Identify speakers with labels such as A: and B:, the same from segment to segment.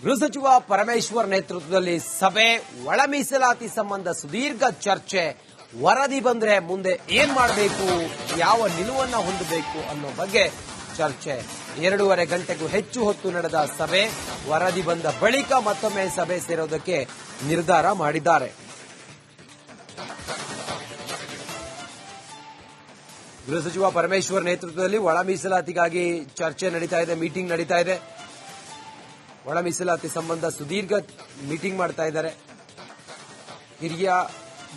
A: ಗೃಹ ಸಚಿವ ಪರಮೇಶ್ವರ್ ನೇತೃತ್ವದಲ್ಲಿ ಸಭೆ, ಒಳ ಮೀಸಲಾತಿ ಸಂಬಂಧ ಸುದೀರ್ಘ ಚರ್ಚೆ. ವರದಿ ಬಂದ್ರೆ ಮುಂದೆ ಏನ್ ಮಾಡಬೇಕು, ಯಾವ ನಿಲುವನ್ನ ಹೊಂದಬೇಕು ಅನ್ನೋ ಬಗ್ಗೆ ಚರ್ಚೆ. 2.5 ಗಂಟೆಗೂ ಹೆಚ್ಚು ಹೊತ್ತು ನಡೆದ ಸಭೆ. ವರದಿ ಬಂದ ಬಳಿಕ ಮತ್ತೊಮ್ಮೆ ಸಭೆ ಸೇರೋದಕ್ಕೆ ನಿರ್ಧಾರ ಮಾಡಿದ್ದಾರೆ. ಗೃಹ ಸಚಿವ ಪರಮೇಶ್ವರ್ ನೇತೃತ್ವದಲ್ಲಿ ಒಳ ಮೀಸಲಾತಿಗಾಗಿ ಚರ್ಚೆ ನಡೀತಾ ಇದೆ, ಮೀಟಿಂಗ್ ನಡೀತಾ ಇದೆ. ಒಳ ಮೀಸಲಾತಿ ಸಂಬಂಧ ಸುದೀರ್ಘ ಮೀಟಿಂಗ್ ಮಾಡ್ತಾ ಇದ್ದಾರೆ. ಹಿರಿಯ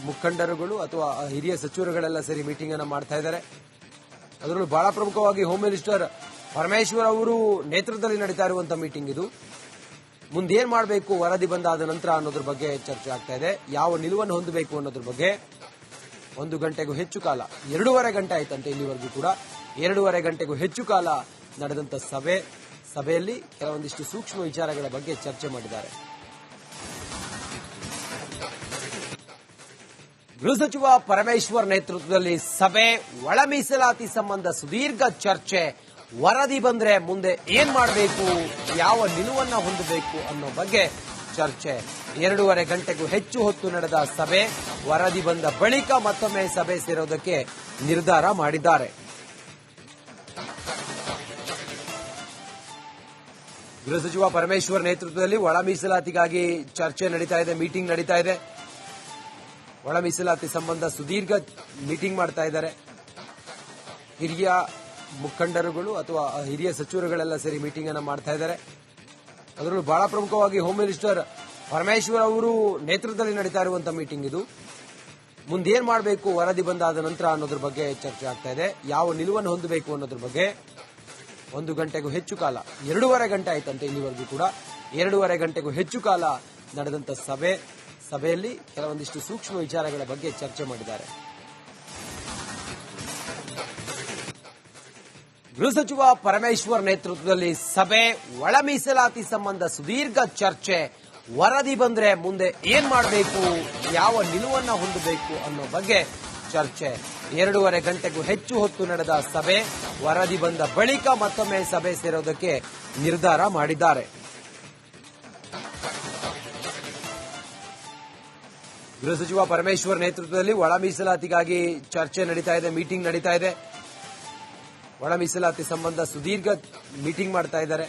A: ಮುಖಂಡರುಗಳು ಅಥವಾ ಹಿರಿಯ ಸಚಿವರುಗಳೆಲ್ಲ ಸೇರಿ ಮೀಟಿಂಗ್ ಅನ್ನು ಮಾಡ್ತಾ ಇದ್ದಾರೆ. ಅದರಲ್ಲೂ ಬಹಳ ಪ್ರಮುಖವಾಗಿ ಹೋಮ್ ಮಿನಿಸ್ಟರ್ ಪರಮೇಶ್ವರ್ ಅವರು ನೇತೃತ್ವದಲ್ಲಿ ನಡೀತಾ ಇರುವಂತಹ ಮೀಟಿಂಗ್ ಇದು. ಮುಂದೇನ್ ಮಾಡಬೇಕು ವರದಿ ಬಂದಾದ ನಂತರ ಅನ್ನೋದ್ರ ಬಗ್ಗೆ ಚರ್ಚೆ ಆಗ್ತಾ ಇದೆ. ಯಾವ ನಿಲುವನ್ನು ಹೊಂದಬೇಕು ಅನ್ನೋದ್ರ ಬಗ್ಗೆ 1 ಗಂಟೆಗೂ ಹೆಚ್ಚು ಕಾಲ, 2.5 ಗಂಟೆ ಆಯ್ತಂತೆ ಇಲ್ಲಿವರೆಗೂ ಕೂಡ. 2.5 ಗಂಟೆಗೂ ಹೆಚ್ಚು ಕಾಲ ನಡೆದಂತ ಸಭೆಯಲ್ಲಿ ಕೆಲವೊಂದಿಷ್ಟು ಸೂಕ್ಷ್ಮ ವಿಚಾರಗಳ ಬಗ್ಗೆ ಚರ್ಚೆ ಮಾಡಿದ್ದಾರೆ. ಗೃಹ ಸಚಿವ ಪರಮೇಶ್ವರ್ ನೇತೃತ್ವದಲ್ಲಿ ಸಭೆ, ಒಳ ಮೀಸಲಾತಿ ಸಂಬಂಧ ಸುದೀರ್ಘ ಚರ್ಚೆ. ವರದಿ ಬಂದ್ರೆ ಮುಂದೆ ಏನ್ ಮಾಡಬೇಕು, ಯಾವ ನಿಲುವನ್ನ ಹೊಂದಬೇಕು ಅನ್ನೋ ಬಗ್ಗೆ ಚರ್ಚೆ. 2.5 ಗಂಟೆಗೂ ಹೆಚ್ಚು ಹೊತ್ತು ನಡೆದ ಸಭೆ. ವರದಿ ಬಂದ ಬಳಿಕ ಮತ್ತೊಮ್ಮೆ ಸಭೆ ಸೇರೋದಕ್ಕೆ ನಿರ್ಧಾರ ಮಾಡಿದ್ದಾರೆ. ಗೃಹ ಸಚಿವ ಪರಮೇಶ್ವರ್ ನೇತೃತ್ವದಲ್ಲಿ ಒಳ ಮೀಸಲಾತಿಗಾಗಿ ಚರ್ಚೆ ನಡೀತಾ ಇದೆ, ಮೀಟಿಂಗ್ ನಡೀತಾ ಇದೆ. ಒಳ ಮೀಸಲಾತಿ ಸಂಬಂಧ ಸುದೀರ್ಘ ಮೀಟಿಂಗ್ ಮಾಡ್ತಾ ಇದ್ದಾರೆ. ಹಿರಿಯ ಮುಖಂಡರುಗಳು ಅಥವಾ ಹಿರಿಯ ಸಚಿವರುಗಳೆಲ್ಲ ಸೇರಿ ಮೀಟಿಂಗ್ ಅನ್ನು ಮಾಡ್ತಾ ಇದ್ದಾರೆ. ಅದರಲ್ಲೂ ಬಹಳ ಪ್ರಮುಖವಾಗಿ ಹೋಮ್ ಮಿನಿಸ್ಟರ್ ಪರಮೇಶ್ವರ್ ಅವರು ನೇತೃತ್ವದಲ್ಲಿ ನಡೀತಾ ಇರುವಂತಹ ಮೀಟಿಂಗ್ ಇದು. ಮುಂದೇನ್ ಮಾಡಬೇಕು ವರದಿ ಬಂದಾದ ನಂತರ ಅನ್ನೋದ್ರ ಬಗ್ಗೆ ಚರ್ಚೆ ಆಗ್ತಾ ಇದೆ. ಯಾವ ನಿಲುವನ್ನು ಹೊಂದಬೇಕು ಅನ್ನೋದ್ರ ಬಗ್ಗೆ 1 ಗಂಟೆಗೂ ಹೆಚ್ಚು ಕಾಲ, 2.5 ಗಂಟೆ ಆಯ್ತಂತೆ ಇಲ್ಲಿವರೆಗೂ ಕೂಡ. 2.5 ಗಂಟೆಗೂ ಹೆಚ್ಚು ಕಾಲ ನಡೆದಂತ ಸಭೆಯಲ್ಲಿ ಕೆಲವೊಂದಿಷ್ಟು ಸೂಕ್ಷ್ಮ ವಿಚಾರಗಳ ಬಗ್ಗೆ ಚರ್ಚೆ ಮಾಡಿದ್ದಾರೆ. ಗೃಹ ಸಚಿವ ಪರಮೇಶ್ವರ್ ನೇತೃತ್ವದಲ್ಲಿ ಸಭೆ, ಒಳ ಮೀಸಲಾತಿ ಸಂಬಂಧ ಸುದೀರ್ಘ ಚರ್ಚೆ. ವರದಿ ಬಂದ್ರೆ ಮುಂದೆ ಏನ್ ಮಾಡಬೇಕು, ಯಾವ ನಿಲುವನ್ನ ಹೊಂದಬೇಕು ಅನ್ನೋ ಬಗ್ಗೆ ಚರ್ಚೆ. 2.5 ಗಂಟೆಗೂ ಹೆಚ್ಚು ಹೊತ್ತು ನಡೆದ ಸಭೆ. ವರದಿ ಬಂದ ಬಳಿಕ ಮತ್ತೊಮ್ಮೆ ಸಭೆ ಸೇರೋದಕ್ಕೆ ನಿರ್ಧಾರ ಮಾಡಿದ್ದಾರೆ. ಗೃಹ ಸಚಿವ ಪರಮೇಶ್ವರ್ ನೇತೃತ್ವದಲ್ಲಿ ಒಳ ಮೀಸಲಾತಿಗಾಗಿ ಚರ್ಚೆ ನಡೀತಾ ಇದೆ, ಮೀಟಿಂಗ್ ನಡೀತಾ ಇದೆ. ಒಳ ಮೀಸಲಾತಿ ಸಂಬಂಧ ಸುದೀರ್ಘ ಮೀಟಿಂಗ್ ಮಾಡ್ತಾ ಇದ್ದಾರೆ.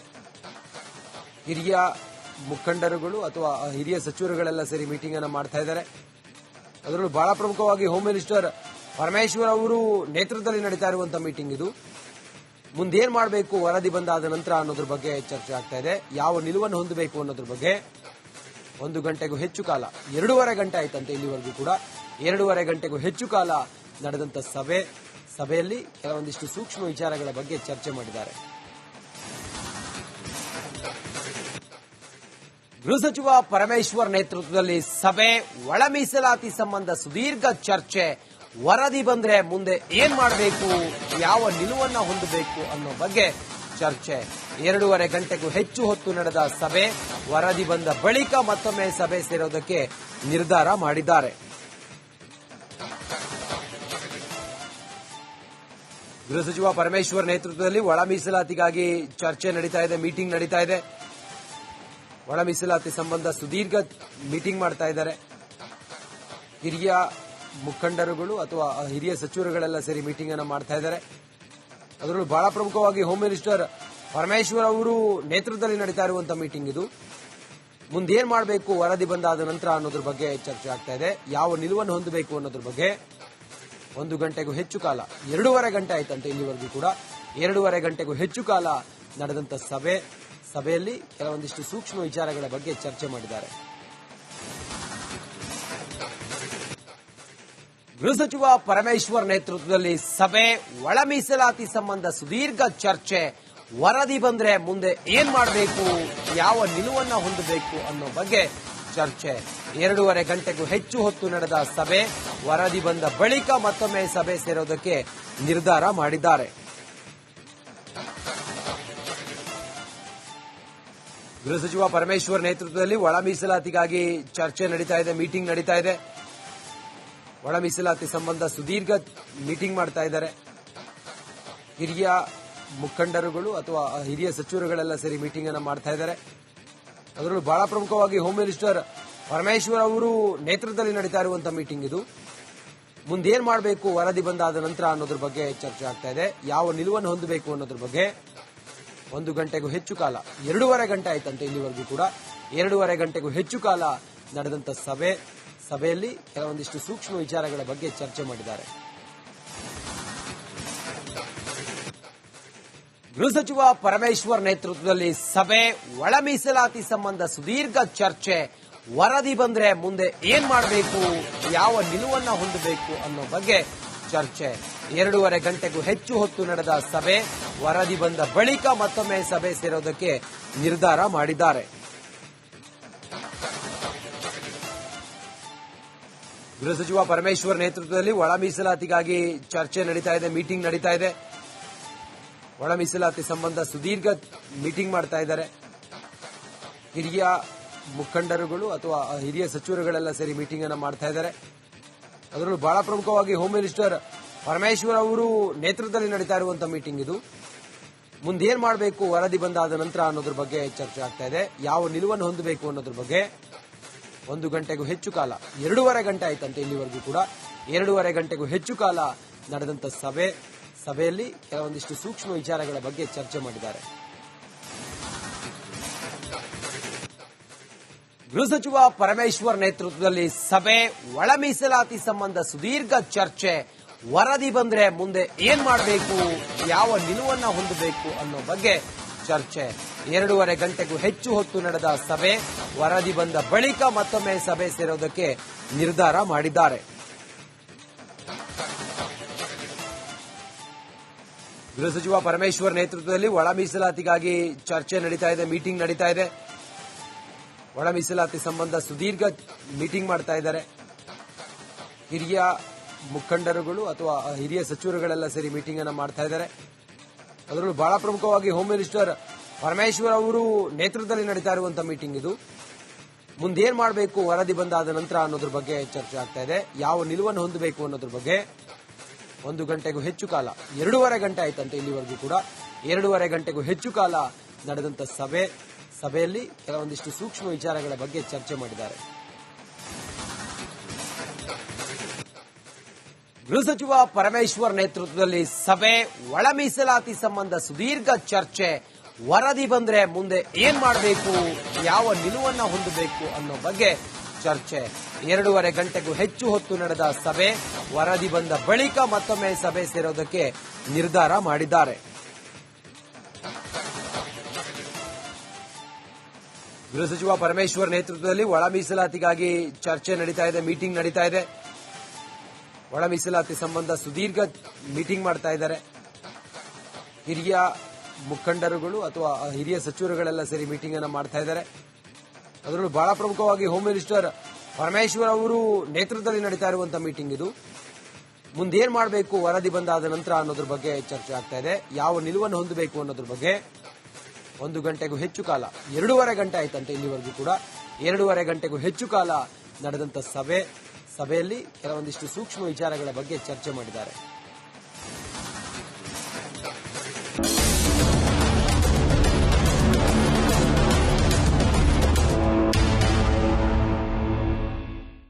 A: ಹಿರಿಯ ಮುಖಂಡರುಗಳು ಅಥವಾ ಹಿರಿಯ ಸಚಿವರುಗಳೆಲ್ಲ ಸೇರಿ ಮೀಟಿಂಗ್ ಅನ್ನು ಮಾಡ್ತಾ ಇದ್ದಾರೆ. ಅದರಲ್ಲೂ ಬಹಳ ಪ್ರಮುಖವಾಗಿ ಹೋಮ್ ಮಿನಿಸ್ಟರ್ ಪರಮೇಶ್ವರ್ ಅವರು ನೇತೃತ್ವದಲ್ಲಿ ನಡೀತಾ ಇರುವಂತಹ ಮೀಟಿಂಗ್ ಇದು. ಮುಂದೇನ್ ಮಾಡಬೇಕು ವರದಿ ಬಂದಾದ ನಂತರ ಅನ್ನೋದ್ರ ಬಗ್ಗೆ ಚರ್ಚೆ ಆಗ್ತಾ ಇದೆ. ಯಾವ ನಿಲುವನ್ನು ಹೊಂದಬೇಕು ಅನ್ನೋದ್ರ ಬಗ್ಗೆ 1 ಗಂಟೆಗೂ ಹೆಚ್ಚು ಕಾಲ, 2.5 ಗಂಟೆ ಆಯ್ತಂತೆ ಇಲ್ಲಿವರೆಗೂ ಕೂಡ. 2.5 ಗಂಟೆಗೂ ಹೆಚ್ಚು ಕಾಲ ನಡೆದಂತ ಸಭೆಯಲ್ಲಿ ಕೆಲವೊಂದಿಷ್ಟು ಸೂಕ್ಷ್ಮ ವಿಚಾರಗಳ ಬಗ್ಗೆ ಚರ್ಚೆ ಮಾಡಿದ್ದಾರೆ. ಗೃಹ ಸಚಿವ ಪರಮೇಶ್ವರ್ ನೇತೃತ್ವದಲ್ಲಿ ಸಭೆ, ಒಳ ಮೀಸಲಾತಿ ಸಂಬಂಧ ಸುದೀರ್ಘ ಚರ್ಚೆ. ವರದಿ ಬಂದ್ರೆ ಮುಂದೆ ಏನ್ ಮಾಡಬೇಕು, ಯಾವ ನಿಲುವನ್ನ ಹೊಂದಬೇಕು ಅನ್ನೋ ಬಗ್ಗೆ ಚರ್ಚೆ. 2.5 ಗಂಟೆಗೂ ಹೆಚ್ಚು ಹೊತ್ತು ನಡೆದ ಸಭೆ. ವರದಿ ಬಂದ ಬಳಿಕ ಮತ್ತೊಮ್ಮೆ ಸಭೆ ಸೇರೋದಕ್ಕೆ ನಿರ್ಧಾರ ಮಾಡಿದ್ದಾರೆ. ಗೃಹ ಸಚಿವ ಪರಮೇಶ್ವರ್ ನೇತೃತ್ವದಲ್ಲಿ ಒಳ ಮೀಸಲಾತಿಗಾಗಿ ಚರ್ಚೆ ನಡೀತಾ ಇದೆ, ಮೀಟಿಂಗ್ ನಡೀತಾ ಇದೆ. ಒಳ ಮೀಸಲಾತಿ ಸಂಬಂಧ ಸುದೀರ್ಘ ಮೀಟಿಂಗ್ ಮಾಡ್ತಾ ಇದ್ದಾರೆ. ಹಿರಿಯ ಮುಖಂಡರುಗಳು ಅಥವಾ ಹಿರಿಯ ಸಚಿವರುಗಳೆಲ್ಲ ಸೇರಿ ಮೀಟಿಂಗ್ ಅನ್ನು ಮಾಡ್ತಾ ಇದ್ದಾರೆ. ಅದರಲ್ಲೂ ಬಹಳ ಪ್ರಮುಖವಾಗಿ ಹೋಮ್ ಮಿನಿಸ್ಟರ್ ಪರಮೇಶ್ವರ್ ಅವರು ನೇತೃತ್ವದಲ್ಲಿ ನಡೀತಾ ಇರುವಂತಹ ಮೀಟಿಂಗ್ ಇದು. ಮುಂದೇನ್ ಮಾಡಬೇಕು ವರದಿ ಬಂದಾದ ನಂತರ ಅನ್ನೋದ್ರ ಬಗ್ಗೆ ಚರ್ಚೆ ಆಗ್ತಾ ಇದೆ. ಯಾವ ನಿಲುವನ್ನು ಹೊಂದಬೇಕು ಅನ್ನೋದ್ರ ಬಗ್ಗೆ 1 ಗಂಟೆಗೂ ಹೆಚ್ಚು ಕಾಲ, 2.5 ಗಂಟೆ ಆಯ್ತಂತೆ ಇಲ್ಲಿವರೆಗೂ ಕೂಡ. 2.5 ಗಂಟೆಗೂ ಹೆಚ್ಚು ಕಾಲ ನಡೆದಂತ ಸಭೆಯಲ್ಲಿ ಕೆಲವೊಂದಿಷ್ಟು ಸೂಕ್ಷ್ಮ ವಿಚಾರಗಳ ಬಗ್ಗೆ ಚರ್ಚೆ ಮಾಡಿದ್ದಾರೆ. ಗೃಹ ಸಚಿವ ಪರಮೇಶ್ವರ್ ನೇತೃತ್ವದಲ್ಲಿ ಸಭೆ, ಒಳ ಮೀಸಲಾತಿ ಸಂಬಂಧ ಸುದೀರ್ಘ ಚರ್ಚೆ. ವರದಿ ಬಂದ್ರೆ ಮುಂದೆ ಏನ್ ಮಾಡಬೇಕು, ಯಾವ ನಿಲುವನ್ನ ಹೊಂದಬೇಕು ಅನ್ನೋ ಬಗ್ಗೆ ಚರ್ಚೆ. 2.5 ಗಂಟೆಗೂ ಹೆಚ್ಚು ಹೊತ್ತು ನಡೆದ ಸಭೆ. ವರದಿ ಬಂದ ಬಳಿಕ ಮತ್ತೊಮ್ಮೆ ಸಭೆ ಸೇರೋದಕ್ಕೆ ನಿರ್ಧಾರ ಮಾಡಿದ್ದಾರೆ. ಗೃಹ ಸಚಿವ ಪರಮೇಶ್ವರ್ ನೇತೃತ್ವದಲ್ಲಿ ಒಳ ಮೀಸಲಾತಿಗಾಗಿ ಚರ್ಚೆ ನಡೀತಾ ಇದೆ, ಮೀಟಿಂಗ್ ನಡೀತಾ ಇದೆ. ಒಳ ಮೀಸಲಾತಿ ಸಂಬಂಧ ಸುದೀರ್ಘ ಮೀಟಿಂಗ್ ಮಾಡ್ತಾ ಇದ್ದಾರೆ. ಹಿರಿಯ ಮುಖಂಡರುಗಳು ಅಥವಾ ಹಿರಿಯ ಸಚಿವರುಗಳೆಲ್ಲ ಸೇರಿ ಮೀಟಿಂಗ್ ಅನ್ನು ಮಾಡ್ತಾ ಇದ್ದಾರೆ. ಅದರಲ್ಲೂ ಬಹಳ ಪ್ರಮುಖವಾಗಿ ಹೋಮ್ ಮಿನಿಸ್ಟರ್ ಪರಮೇಶ್ವರ್ ಅವರು ನೇತೃತ್ವದಲ್ಲಿ ನಡೀತಾ ಇರುವಂತಹ ಮೀಟಿಂಗ್ ಇದು. ಮುಂದೇನ್ ಮಾಡಬೇಕು ವರದಿ ಬಂದಾದ ನಂತರ ಅನ್ನೋದ್ರ ಬಗ್ಗೆ ಚರ್ಚೆ ಆಗ್ತಾ ಇದೆ. ಯಾವ ನಿಲುವನ್ನು ಹೊಂದಬೇಕು ಅನ್ನೋದ್ರ ಬಗ್ಗೆ 1 ಗಂಟೆಗೂ ಹೆಚ್ಚು ಕಾಲ, 2.5 ಗಂಟೆ ಆಯ್ತಂತೆ ಇಲ್ಲಿವರೆಗೂ ಕೂಡ. 2.5 ಗಂಟೆಗೂ ಹೆಚ್ಚು ಕಾಲ ನಡೆದಂತ ಸಭೆಯಲ್ಲಿ ಕೆಲವೊಂದಿಷ್ಟು ಸೂಕ್ಷ್ಮ ವಿಚಾರಗಳ ಬಗ್ಗೆ ಚರ್ಚೆ ಮಾಡಿದ್ದಾರೆ. ಗೃಹ ಸಚಿವ ಪರಮೇಶ್ವರ್ ನೇತೃತ್ವದಲ್ಲಿ ಸಭೆ, ಒಳ ಮೀಸಲಾತಿ ಸಂಬಂಧ ಸುದೀರ್ಘ ಚರ್ಚೆ, ವರದಿ ಬಂದ್ರೆ ಮುಂದೆ ಏನ್ ಮಾಡಬೇಕು, ಯಾವ ನಿಲುವನ್ನ ಹೊಂದಬೇಕು ಅನ್ನೋ ಬಗ್ಗೆ ಚರ್ಚೆ. 2.5 ಗಂಟೆಗೂ ಹೆಚ್ಚು ಹೊತ್ತು ನಡೆದ ಸಭೆ, ವರದಿ ಬಂದ ಬಳಿಕ ಮತ್ತೊಮ್ಮೆ ಸಭೆ ಸೇರೋದಕ್ಕೆ ನಿರ್ಧಾರ ಮಾಡಿದ್ದಾರೆ. ಗೃಹ ಸಚಿವ ಪರಮೇಶ್ವರ್ ನೇತೃತ್ವದಲ್ಲಿ ಒಳ ಮೀಸಲಾತಿಗಾಗಿ ಚರ್ಚೆ ನಡೀತಾ ಇದೆ, ಮೀಟಿಂಗ್ ನಡೀತಾ ಇದೆ. ಒಳ ಮೀಸಲಾತಿ ಸಂಬಂಧ ಸುದೀರ್ಘ ಮೀಟಿಂಗ್ ಮಾಡ್ತಾ ಇದ್ದಾರೆ. ಹಿರಿಯ ಮುಖಂಡರುಗಳು ಅಥವಾ ಹಿರಿಯ ಸಚಿವರುಗಳೆಲ್ಲ ಸೇರಿ ಮೀಟಿಂಗ್ ಅನ್ನು ಮಾಡ್ತಾ ಇದ್ದಾರೆ. ಅದರಲ್ಲೂ ಬಹಳ ಪ್ರಮುಖವಾಗಿ ಹೋಮ್ ಮಿನಿಸ್ಟರ್ ಪರಮೇಶ್ವರ್ ಅವರು ನೇತೃತ್ವದಲ್ಲಿ ನಡೀತಾ ಇರುವಂತಹ ಮೀಟಿಂಗ್ ಇದು. ಮುಂದೇನ್ ಮಾಡಬೇಕು ವರದಿ ಬಂದಾದ ನಂತರ ಅನ್ನೋದ್ರ ಬಗ್ಗೆ ಚರ್ಚೆ ಆಗ್ತಾ ಇದೆ. ಯಾವ ನಿಲುವನ್ನು ಹೊಂದಬೇಕು ಅನ್ನೋದ್ರ ಬಗ್ಗೆ 1 ಗಂಟೆಗೂ ಹೆಚ್ಚು ಕಾಲ, 2.5 ಗಂಟೆ ಆಯ್ತಂತೆ ಇಲ್ಲಿವರೆಗೂ ಕೂಡ. 2.5 ಗಂಟೆಗೂ ಹೆಚ್ಚು ಕಾಲ ನಡೆದಂತ ಸಭೆಯಲ್ಲಿ ಕೆಲವೊಂದಿಷ್ಟು ಸೂಕ್ಷ್ಮ ವಿಚಾರಗಳ ಬಗ್ಗೆ ಚರ್ಚೆ ಮಾಡಿದ್ದಾರೆ. ಗೃಹ ಸಚಿವ ಪರಮೇಶ್ವರ್ ನೇತೃತ್ವದಲ್ಲಿ ಸಭೆ, ಒಳ ಮೀಸಲಾತಿ ಸಂಬಂಧ ಸುದೀರ್ಘ ಚರ್ಚೆ, ವರದಿ ಬಂದ್ರೆ ಮುಂದೆ ಏನ್ ಮಾಡಬೇಕು, ಯಾವ ನಿಲುವನ್ನ ಹೊಂದಬೇಕು ಅನ್ನೋ ಬಗ್ಗೆ ಚರ್ಚೆ. 2.5 ಗಂಟೆಗೂ ಹೆಚ್ಚು ಹೊತ್ತು ನಡೆದ ಸಭೆ, ವರದಿ ಬಂದ ಬಳಿಕ ಮತ್ತೊಮ್ಮೆ ಸಭೆ ಸೇರೋದಕ್ಕೆ ನಿರ್ಧಾರ ಮಾಡಿದ್ದಾರೆ. ಗೃಹ ಸಚಿವ ಪರಮೇಶ್ವರ್ ನೇತೃತ್ವದಲ್ಲಿ ಒಳ ಮೀಸಲಾತಿಗಾಗಿ ಚರ್ಚೆ ನಡೀತಾ ಇದೆ, ಮೀಟಿಂಗ್ ನಡೀತಾ ಇದೆ. ಒಳ ಮೀಸಲಾತಿ ಸಂಬಂಧ ಸುದೀರ್ಘ ಮೀಟಿಂಗ್ ಮಾಡ್ತಾ ಇದ್ದಾರೆ. ಹಿರಿಯ ಮುಖಂಡರುಗಳು ಅಥವಾ ಹಿರಿಯ ಸಚಿವರುಗಳೆಲ್ಲ ಸೇರಿ ಮೀಟಿಂಗ್ ಅನ್ನು ಮಾಡ್ತಾ ಇದ್ದಾರೆ. ಅದರಲ್ಲೂ ಬಹಳ ಪ್ರಮುಖವಾಗಿ ಹೋಮ್ ಮಿನಿಸ್ಟರ್ ಪರಮೇಶ್ವರ್ ಅವರು ನೇತೃತ್ವದಲ್ಲಿ ನಡೀತಾ ಇರುವಂತಹ ಮೀಟಿಂಗ್ ಇದು. ಮುಂದೇನ್ ಮಾಡಬೇಕು ವರದಿ ಬಂದಾದ ನಂತರ ಅನ್ನೋದ್ರ ಬಗ್ಗೆ ಚರ್ಚೆ ಆಗ್ತಾ ಇದೆ. ಯಾವ ನಿಲುವನ್ನು ಹೊಂದಬೇಕು ಅನ್ನೋದ್ರ ಬಗ್ಗೆ 1 ಗಂಟೆಗೂ ಹೆಚ್ಚು ಕಾಲ, 2.5 ಗಂಟೆ ಆಯ್ತಂತೆ ಇಲ್ಲಿವರೆಗೂ ಕೂಡ. 2.5 ಗಂಟೆಗೂ ಹೆಚ್ಚು ಕಾಲ ನಡೆದಂತ ಸಭೆಯಲ್ಲಿ ಕೆಲವೊಂದಿಷ್ಟು ಸೂಕ್ಷ್ಮ ವಿಚಾರಗಳ ಬಗ್ಗೆ ಚರ್ಚೆ ಮಾಡಿದ್ದಾರೆ. ಗೃಹ ಸಚಿವ ಪರಮೇಶ್ವರ್ ನೇತೃತ್ವದಲ್ಲಿ ಸಭೆ, ಒಳ ಮೀಸಲಾತಿ ಸಂಬಂಧ ಸುದೀರ್ಘ ಚರ್ಚೆ, ವರದಿ ಬಂದ್ರೆ ಮುಂದೆ ಏನ್ ಮಾಡಬೇಕು, ಯಾವ ನಿಲುವನ್ನ ಹೊಂದಬೇಕು ಅನ್ನೋ ಬಗ್ಗೆ ಚರ್ಚೆ. 2.5 ಗಂಟೆಗೂ ಹೆಚ್ಚು ಹೊತ್ತು ನಡೆದ ಸಭೆ, ವರದಿ ಬಂದ ಬಳಿಕ ಮತ್ತೊಮ್ಮೆ ಸಭೆ ಸೇರೋದಕ್ಕೆ ನಿರ್ಧಾರ ಮಾಡಿದ್ದಾರೆ. ಗೃಹ ಸಚಿವ ಪರಮೇಶ್ವರ್ ನೇತೃತ್ವದಲ್ಲಿ ಒಳ ಮೀಸಲಾತಿಗಾಗಿ ಚರ್ಚೆ ನಡೀತಾ ಇದೆ, ಮೀಟಿಂಗ್ ನಡೀತಾ ಇದೆ. ಒಳ ಮೀಸಲಾತಿ ಸಂಬಂಧ ಸುದೀರ್ಘ ಮೀಟಿಂಗ್ ಮಾಡ್ತಾ ಇದ್ದಾರೆ. ಹಿರಿಯ ಮುಖಂಡರುಗಳು ಅಥವಾ ಹಿರಿಯ ಸಚಿವರುಗಳೆಲ್ಲ ಸೇರಿ ಮೀಟಿಂಗ್ ಅನ್ನು ಮಾಡ್ತಾ ಇದ್ದಾರೆ. ಅದರಲ್ಲೂ ಬಹಳ ಪ್ರಮುಖವಾಗಿ ಹೋಮ್ ಮಿನಿಸ್ಟರ್ ಪರಮೇಶ್ವರ್ ಅವರು ನೇತೃತ್ವದಲ್ಲಿ ನಡೀತಾ ಇರುವಂತಹ ಮೀಟಿಂಗ್ ಇದು. ಮುಂದೇನ್ ಮಾಡಬೇಕು ವರದಿ ಬಂದಾದ ನಂತರ ಅನ್ನೋದ್ರ ಬಗ್ಗೆ ಚರ್ಚೆ ಆಗ್ತಾ ಇದೆ. ಯಾವ ನಿಲುವನ್ನು ಹೊಂದಬೇಕು ಅನ್ನೋದ್ರ ಬಗ್ಗೆ 1 ಗಂಟೆಗೂ ಹೆಚ್ಚು ಕಾಲ, 2.5 ಗಂಟೆ ಆಯ್ತಂತೆ ಇಲ್ಲಿವರೆಗೂ ಕೂಡ. 2.5 ಗಂಟೆಗೂ ಹೆಚ್ಚು ಕಾಲ ನಡೆದಂತ ಸಭೆಯಲ್ಲಿ ಕೆಲವೊಂದಿಷ್ಟು ಸೂಕ್ಷ್ಮ ವಿಚಾರಗಳ ಬಗ್ಗೆ ಚರ್ಚೆ ಮಾಡಿದ್ದಾರೆ.